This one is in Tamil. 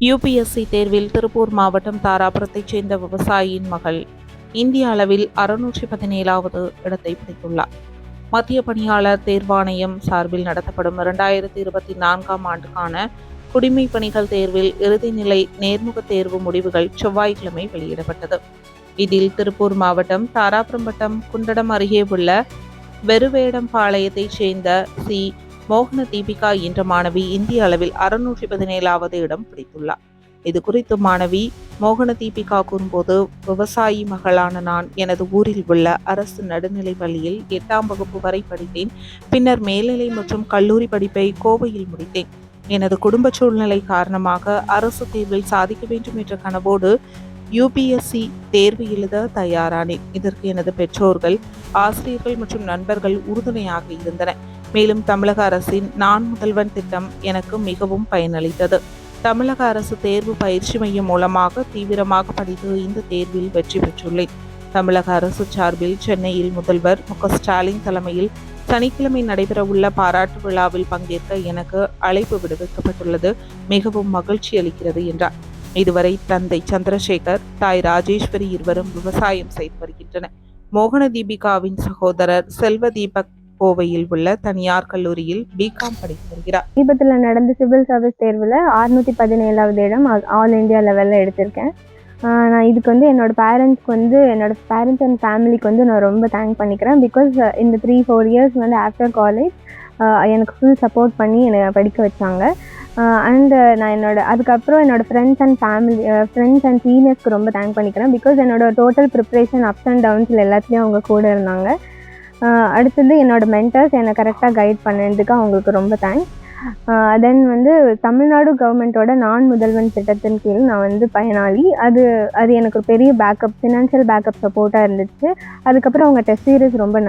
யுபிஎஸ்சி தேர்வில் திருப்பூர் மாவட்டம் தாராபுரத்தைச் சேர்ந்த விவசாயியின் மகள் இந்திய அளவில் 617வது இடத்தை பிடித்துள்ளார். மத்திய பணியாளர் தேர்வாணையம் சார்பில் நடத்தப்படும் 2024ஆம் ஆண்டுக்கான குடிமைப் பணிகள் தேர்வில் இறுதிநிலை நேர்முகத் தேர்வு முடிவுகள் செவ்வாய்க்கிழமை வெளியிடப்பட்டது. இதில் திருப்பூர் மாவட்டம் தாராபுரம் வட்டம் குண்டடம் அருகே உள்ள வெறுவேடம்பாளையத்தைச் சேர்ந்த சி. மோகன தீபிகா என்ற மாணவி இந்திய அளவில் 617வது இடம் பிடித்துள்ளார். இதுகுறித்து மாணவி மோகன தீபிகா கூறும்போது, விவசாயி மகளான நான் எனது ஊரில் உள்ள அரசு நடுநிலைப் பள்ளியில் 8ஆம் வகுப்பு வரை படித்தேன். பின்னர் மேல்நிலை மற்றும் கல்லூரி படிப்பை கோவையில் முடித்தேன். எனது குடும்ப சூழ்நிலை காரணமாக அரசு தேர்வில் சாதிக்க வேண்டும் என்ற கனவோடு யுபிஎஸ்சி தேர்வு எழுத தயாரானேன். இதற்கு எனது பெற்றோர்கள், ஆசிரியர்கள் மற்றும் நண்பர்கள் உறுதுணையாக இருந்தனர். மேலும் தமிழக அரசின் நான் முதல்வன் திட்டம் எனக்கு மிகவும் பயனளித்தது. தமிழக அரசு தேர்வு பயிற்சி மையம் மூலமாக தீவிரமாக படித்து இந்த தேர்வில் வெற்றி பெற்றுள்ளேன். தமிழக அரசு சார்பில் சென்னையில் முதல்வர் மு.க.ஸ்டாலின் தலைமையில் சனிக்கிழமை நடைபெறவுள்ள பாராட்டு விழாவில் பங்கேற்க எனக்கு அழைப்பு விடுவிக்கப்பட்டுள்ளது. மிகவும் மகிழ்ச்சி அளிக்கிறது என்றார். இதுவரை தந்தை சந்திரசேகர், தாய் ராஜேஸ்வரி இருவரும் விவசாயம் செய்து வருகின்றனர். மோகன தீபிகாவின் சகோதரர் செல்வ தீபக் கோவையில் உள்ள தனியார் கல்லூரியில் பிகாம் படித்து வருகிறார். சமீபத்தில் நடந்த சிவில் சர்வீஸ் தேர்வில் 617வது இடம் ஆல் இண்டியா லெவலில் எடுத்திருக்கேன். நான் இதுக்கு என்னோட பேரண்ட்ஸ் அண்ட் ஃபேமிலிக்கு நான் ரொம்ப தேங்க் பண்ணிக்கிறேன். பிகாஸ் இந்த 3-4 இயர்ஸ் ஆஃப்டர் காலேஜ் எனக்கு ஃபுல் சப்போர்ட் பண்ணி என்னை படிக்க வச்சாங்க. நான் அதுக்கப்புறம் என்னோட ஃப்ரெண்ட்ஸ் அண்ட் சீனியர்ஸ்க்கு ரொம்ப தேங்க் பண்ணிக்கிறேன். பிகாஸ் என்னோட டோட்டல் ப்ரிப்ரேஷன் அப்ஸ் அண்ட் டவுன்ஸில் எல்லாத்துலேயும் அவங்க கூட இருந்தாங்க. அடுத்தது என்னோட மென்டர்ஸ் என்னை கரெக்டாக கைட் பண்ணதுக்கு அவங்களுக்கு ரொம்ப தேங்க்ஸ். தென் தமிழ்நாடு கவர்மெண்ட்டோட நான் முதல்வன் திட்டத்தின் கீழ் நான் பயனாளி. அது எனக்கு ஒரு பெரிய ஃபினான்ஷியல் பேக்கப் சப்போர்ட்டாக இருந்துச்சு. அதுக்கப்புறம் அவங்க டெஸ்ட் சீரிஸ் ரொம்ப